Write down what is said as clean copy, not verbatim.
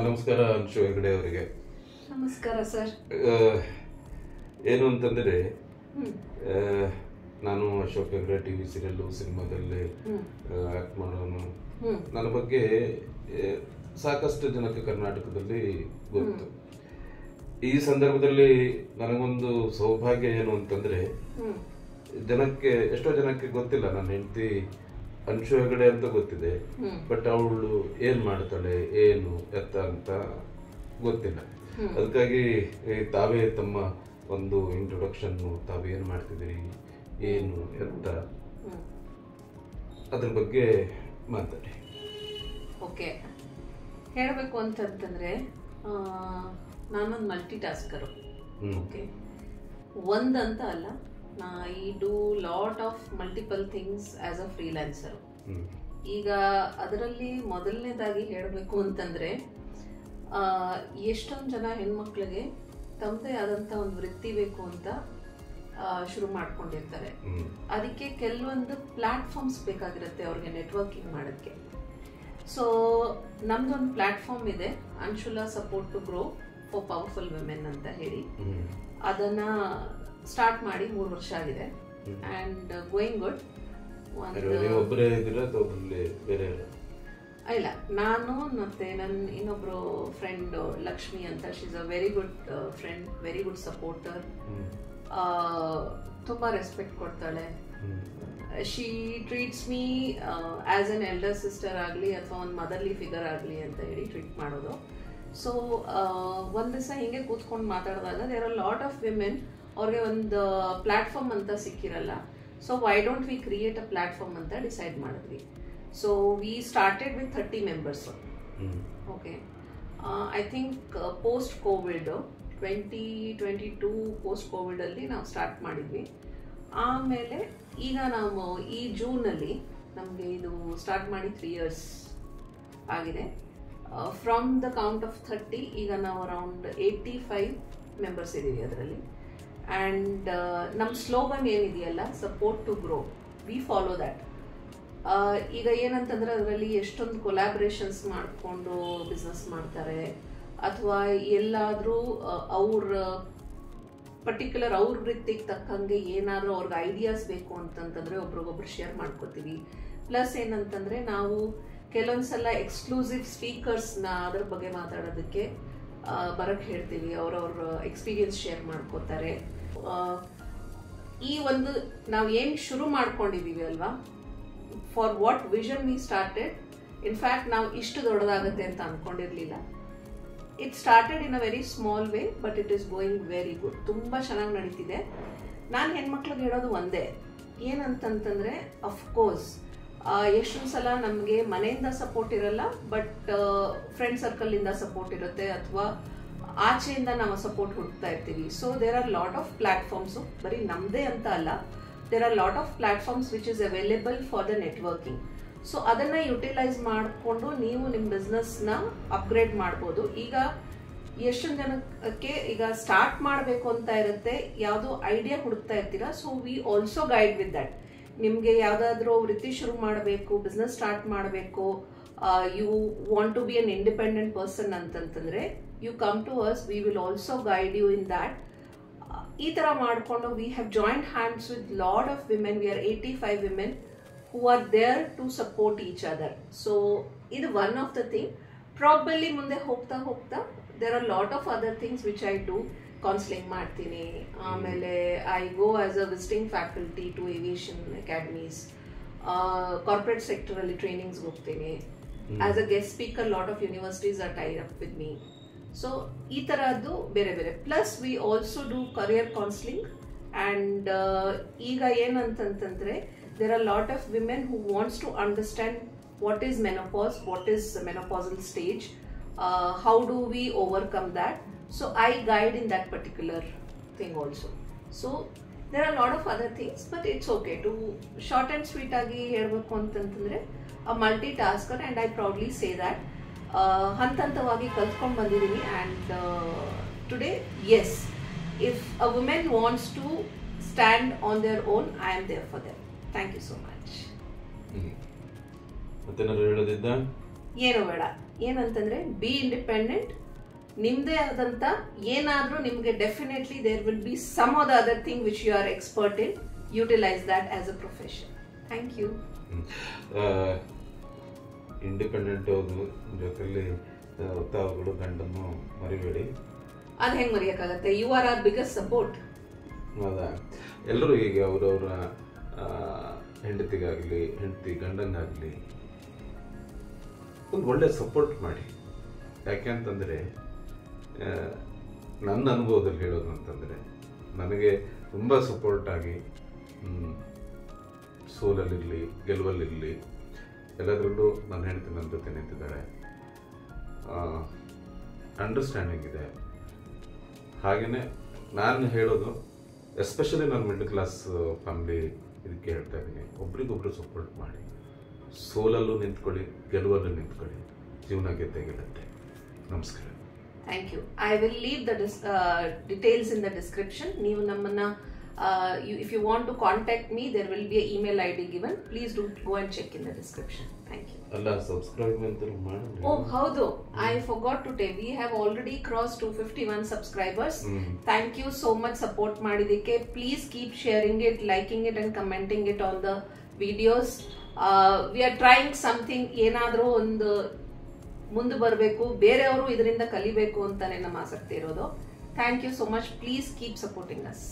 ನಮಸ್ಕಾರ ಅಂಶು ಹೆಗಡೆ ಅವರಿಗೆ. ನಮಸ್ಕಾರ ಸರ್. ಏನು ಅಂತಂದರೆ, ನಾನು ಅಶೋಕ್ ಹೆಗಡೆ ಟಿವಿ ಸೀರಿಯಲ್ಲು ಸಿನಿಮಾದಲ್ಲಿ ಆ್ಯಕ್ಟ್ ಮಾಡೋನು. ನನ್ನ ಬಗ್ಗೆ ಸಾಕಷ್ಟು ಜನಕ್ಕೆ ಕರ್ನಾಟಕದಲ್ಲಿ ಗೊತ್ತು. ಈ ಸಂದರ್ಭದಲ್ಲಿ ನನಗೊಂದು ಸೌಭಾಗ್ಯ ಏನು ಅಂತಂದರೆ, ಎಷ್ಟೋ ಜನಕ್ಕೆ ಗೊತ್ತಿಲ್ಲ ನನ್ನ ಹೆಂಡತಿ ಅಂಶು ಹೆಗಡೆ ಅಂತ ಗೊತ್ತಿದೆ, ಬಟ್ ಅವಳು ಏನ್ ಮಾಡ್ತಾಳೆ ಏನು ಎತ್ತ ಅಂತ ಗೊತ್ತಿಲ್ಲ. ಅದಕ್ಕಾಗಿ ತಾವೇ ತಮ್ಮ ಒಂದು ಇಂಟ್ರೊಡಕ್ಷನ್, ತಾವು ಏನ್ ಮಾಡ್ತಿದ್ದೀರಿ, ಏನು ಎತ್ತ, ಅದ್ರ ಬಗ್ಗೆ ಮಾತಾಡಿ. ಓಕೆ, ಹೇಳಬೇಕು ಅಂತಂತಂದ್ರೆ ನಾನೊಂದು ಮಲ್ಟಿ ಟಾಸ್ಕರು. ಓಕೆ, ಒಂದಂತ ಅಲ್ಲ, I do lot of multiple things as a freelancer. ಈಗ ಅದರಲ್ಲಿ ಮೊದಲನೇದಾಗಿ ಹೇಳಬೇಕು ಅಂತಂದ್ರೆ, ಎಷ್ಟೊಂದು ಜನ ಹೆಣ್ಮಕ್ಳಿಗೆ ತಮ್ಮದೇ ಆದಂಥ ಒಂದು ವೃತ್ತಿ ಬೇಕು ಅಂತ ಶುರು ಮಾಡ್ಕೊಂಡಿರ್ತಾರೆ. ಅದಕ್ಕೆ ಕೆಲವೊಂದು ಪ್ಲಾಟ್ಫಾರ್ಮ್ಸ್ ಬೇಕಾಗಿರುತ್ತೆ ಅವ್ರಿಗೆ ನೆಟ್ವರ್ಕಿಂಗ್ ಮಾಡೋಕ್ಕೆ. ಸೊ ನಮ್ದೊಂದು ಪ್ಲಾಟ್ಫಾರ್ಮ್ ಇದೆ, Anshula support to grow for powerful women ಅಂತ ಹೇಳಿ. ಅದನ್ನ ಸ್ಟಾರ್ಟ್ ಮಾಡಿ 3 ವರ್ಷ ಆಗಿದೆ ಅಂಡ್ ಗೋಯಿಂಗ್ ಗುಡ್. ಇಲ್ಲ, ನಾನು ಮತ್ತೆ ನನ್ನ ಇನ್ನೊಬ್ರು ಫ್ರೆಂಡ್ ಲಕ್ಷ್ಮಿ ಅಂತ, she is a very good friend, very good supporter. ತುಂಬಾ ರೆಸ್ಪೆಕ್ಟ್ ಕೊಡ್ತಾಳೆ. She treats me as N elder sister ಆಗಲಿ ಅಥವಾ ಒಂದು ಮದರ್ಲಿ ಫಿಗರ್ ಆಗಲಿ ಅಂತ ಹೇಳಿ ಟ್ರೀಟ್ ಮಾಡೋದು. ಸೊ ಒಂದು ದಿವಸ ಹಿಂಗೆ ಕೂತ್ಕೊಂಡು ಮಾತಾಡಿದಾಗ, there are lot of women, ಅವ್ರಿಗೆ ಒಂದು ಪ್ಲಾಟ್ಫಾರ್ಮ್ ಅಂತ ಸಿಕ್ಕಿರಲ್ಲ. So why don't we create a platform ಅಂತ ಡಿಸೈಡ್ ಮಾಡಿದ್ವಿ. So we started with 30 members. Okay, I think post Covid 2022 post ಕೋವಿಡಲ್ಲಿ ನಾವು ಸ್ಟಾರ್ಟ್ ಮಾಡಿದ್ವಿ. ಆಮೇಲೆ ಈಗ ನಾವು ಈ ಜೂನಲ್ಲಿ ನಮಗೆ ಇದು ಸ್ಟಾರ್ಟ್ ಮಾಡಿ 3 years ಆಗಿದೆ. ಫ್ರಮ್ ದ ಕೌಂಟ್ ಆಫ್ 30 ಈಗ ನಾವು ಅರೌಂಡ್ 85 ಮೆಂಬರ್ಸ್ ಇದ್ದೀವಿ ಅದರಲ್ಲಿ. ಆ್ಯಂಡ್ ನಮ್ಮ ಸ್ಲೋಗನ್ ಏನಿದೆಯಲ್ಲ, support to grow, we follow that. ಈಗ ಏನಂತಂದ್ರೆ ಅದರಲ್ಲಿ ಎಷ್ಟೊಂದು ಕೊಲ್ಯಾಬ್ರೇಷನ್ಸ್ ಮಾಡಿಕೊಂಡು ಬಿಸ್ನೆಸ್ ಮಾಡ್ತಾರೆ, ಅಥವಾ ಎಲ್ಲಾದರೂ ಅವ್ರ ಪರ್ಟಿಕ್ಯುಲರ್ ಅವ್ರ ವೃತ್ತಿಗೆ ತಕ್ಕಂಗೆ ಏನಾದರೂ ಅವ್ರಿಗೆ ಐಡಿಯಾಸ್ ಬೇಕು ಅಂತಂತಂದರೆ ಒಬ್ರಿಗೊಬ್ರು ಶೇರ್ ಮಾಡ್ಕೋತೀವಿ. ಪ್ಲಸ್ ಏನಂತಂದರೆ, ನಾವು ಕೆಲವೊಂದ್ಸಲ ಎಕ್ಸ್ಕ್ಲೂಸಿವ್ ಸ್ಪೀಕರ್ಸ್ನ ಅದ್ರ ಬಗ್ಗೆ ಮಾತಾಡೋದಕ್ಕೆ ಬರಕ್ಕೆ ಹೇಳ್ತೀವಿ. ಅವ್ರವ್ರ ಎಕ್ಸ್ಪೀರಿಯನ್ಸ್ ಶೇರ್ ಮಾಡ್ಕೋತಾರೆ. ಈ ಒಂದು ನಾವು ಏನು ಶುರು ಮಾಡ್ಕೊಂಡಿದ್ದೀವಿ ಅಲ್ವಾ, for what vision we started, in fact ನಾವು ಇಷ್ಟು ದೊಡ್ಡದಾಗುತ್ತೆ ಅಂತ ಅಂದ್ಕೊಂಡಿರಲಿಲ್ಲ. It started in a very small way, but it is going very good. ತುಂಬ ಚೆನ್ನಾಗಿ ನಡೀತಿದೆ. ನಾನು ಹೆಣ್ಮಕ್ಳಿಗೆ ಹೇಳೋದು ಒಂದೇ, ಏನಂತಂತಂದರೆ, ಅಫ್ಕೋರ್ಸ್ ಎಷ್ಟೊಂದು ಸಲ ನಮಗೆ ಮನೆಯಿಂದ ಸಪೋರ್ಟ್ ಇರಲ್ಲ, ಬಟ್ ಫ್ರೆಂಡ್ ಸರ್ಕಲಿಂದ ಸಪೋರ್ಟ್ ಇರುತ್ತೆ, ಅಥವಾ ಆಚೆಯಿಂದ ನಾವು ಸಪೋರ್ಟ್ ಹುಡುಕ್ತಾ ಇರ್ತೀವಿ. So there are lot of platforms, ಬರೀ ನಮ್ಮದೇ ಅಂತ ಅಲ್ಲ, there are lot of platforms which is available for the networking. So ಅದನ್ನು ಯುಟಿಲೈಸ್ ಮಾಡಿಕೊಂಡು ನೀವು ನಿಮ್ಮ ಬಿಸ್ನೆಸ್ನ ಅಪ್ಗ್ರೇಡ್ ಮಾಡ್ಬೋದು. ಈಗ ಎಷ್ಟೊಂದು ಜನಕ್ಕೆ ಈಗ ಸ್ಟಾರ್ಟ್ ಮಾಡಬೇಕು ಅಂತ ಇರುತ್ತೆ, ಯಾವುದೋ ಐಡಿಯಾ ಹುಡುಕ್ತಾ ಇರ್ತೀರಾ. So we also guide with that. ನಿಮಗೆ ಯಾವುದಾದ್ರೂ ವೃತ್ತಿ ಶುರು ಮಾಡಬೇಕು, ಬಿಸ್ನೆಸ್ ಸ್ಟಾರ್ಟ್ ಮಾಡಬೇಕು, you want to be an independent person ಅಂತಂತಂದರೆ, you come to us, we will also guide you in that. ಈ ಥರ ಮಾಡಿಕೊಂಡು we have joint hands with lot of women. We are 85 women who are there to support each other. So ಇದು one of the thing. Probably ಮುಂದೆ ಹೋಗ್ತಾ ಹೋಗ್ತಾ there are lot of other things which I do. Counselling ಮಾಡ್ತೀನಿ, ಆಮೇಲೆ I go as a visiting faculty to aviation academies, corporate ಸೆಕ್ಟರಲ್ಲಿ ಟ್ರೈನಿಂಗ್ಸ್ಗೆ ಹೋಗ್ತೀನಿ. As a guest speaker lot of universities are tied up with me. So ಈ ಥರದ್ದು ಬೇರೆ ಬೇರೆ. Plus we also do career counselling. And ಈಗ ಏನಂತಂತಂದರೆ, there are lot of women who wants to understand what is menopause, what is menopausal stage, how do we overcome that. So I guide in that particular thing also. So there are a lot of other things, but it's okay to short and sweet agi helbeku antantandre a multitasker, and I proudly say that hantantavagi kaltkondu bandidini. And today, yes, if a woman wants to stand on their own, I am there for them. Thank you so much. ಮತ್ತೆ ಏನಾದರೂ ಹೇಳೋದಿದ್ದ? ಏನು ಬೇಡ. ಏನಂತಂದ್ರೆ be independent. ನಿಮ್ದೇ ಆದಂತ ಏನಾದ್ರೂ ನಿಮ್ಗೆ definitely there will be some of the other thing which you are expert in. Utilise that as a profession. Thank you. Independent ಜೊತೆಲಿ ತಾವುಗಳು ಗಂಡನ್ನು ಮರಿಬೇಡಿ. ಅದ್ ಹೆಂಗ್ ಮರೆಯಕ್ಕಾಗತ್ತೆ? You are are biggest support. ಹೌದಾ? ಎಲ್ಲರೂ ಈಗ ಅವರವರ ಹೆಂಡತಿ ಗಂಡಂಗಾಗಲಿ ಒಂದು ಒಳ್ಳೆ ಸಪೋರ್ಟ್ ಮಾಡಿ. ಯಾಕೆಂತಂದರೆ ನನ್ನ ಅನುಭವದಲ್ಲಿ ಹೇಳೋದು ಅಂತಂದರೆ, ನನಗೆ ತುಂಬ ಸಪೋರ್ಟ್ ಆಗಿ ಸೋಲಲ್ಲಿರಲಿ ಗೆಲುವಲ್ಲಿರಲಿ ಎಲ್ಲದರಲ್ಲೂ ನನ್ನ ಹೆಂಡತಿ ನನ್ನ ಜೊತೆ ನಿಂತಿದ್ದಾಳೆ. ಅಂಡರ್ಸ್ಟ್ಯಾಂಡಿಂಗ್ ಇದೆ. ಹಾಗೆಯೇ ನಾನು ಹೇಳೋದು ಎಸ್ಪೆಷಲಿ ನನ್ನ ಮಿಡಲ್ ಕ್ಲಾಸ್ ಫ್ಯಾಮಿಲಿ ಇದಕ್ಕೆ ಹೇಳ್ತಾ ಇದ್ದೀನಿ, ಒಬ್ರಿಗೊಬ್ರು ಸಪೋರ್ಟ್ ಮಾಡಿ. ಸೋಲಲ್ಲೂ ನಿಂತ್ಕೊಳ್ಳಿ, ಗೆಲುವಲ್ಲೂ ನಿಂತ್ಕೊಳ್ಳಿ. ಜೀವನ ಗೆದ್ದೆ. ನಮಸ್ಕಾರ. Thank you. I will leave the details in the description. ನೀವು ನಮ್ಮನ್ನ if you want to contact me, there will be an email ID given. Please do go and check in the description. Thank you. Allah subscribe ಅಂತೂ ಮಾಡಿ. Oh, howdo? I forgot to tell. We have already crossed 251 subscribers. Thank you so much support ಮಾಡಿದಕ್ಕೆ. Please keep sharing it, liking it and commenting it on the videos. We are trying something. ಏನಾದರೂ ಒಂದು ಮುಂದೆ ಬರಬೇಕು, ಬೇರೆಯವರು ಇದರಿಂದ ಕಲಿಬೇಕು ಅಂತಾನೆ ನಮ್ಮ ಆಸಕ್ತಿ ಇರೋದು. Thank you so much. Please keep supporting us.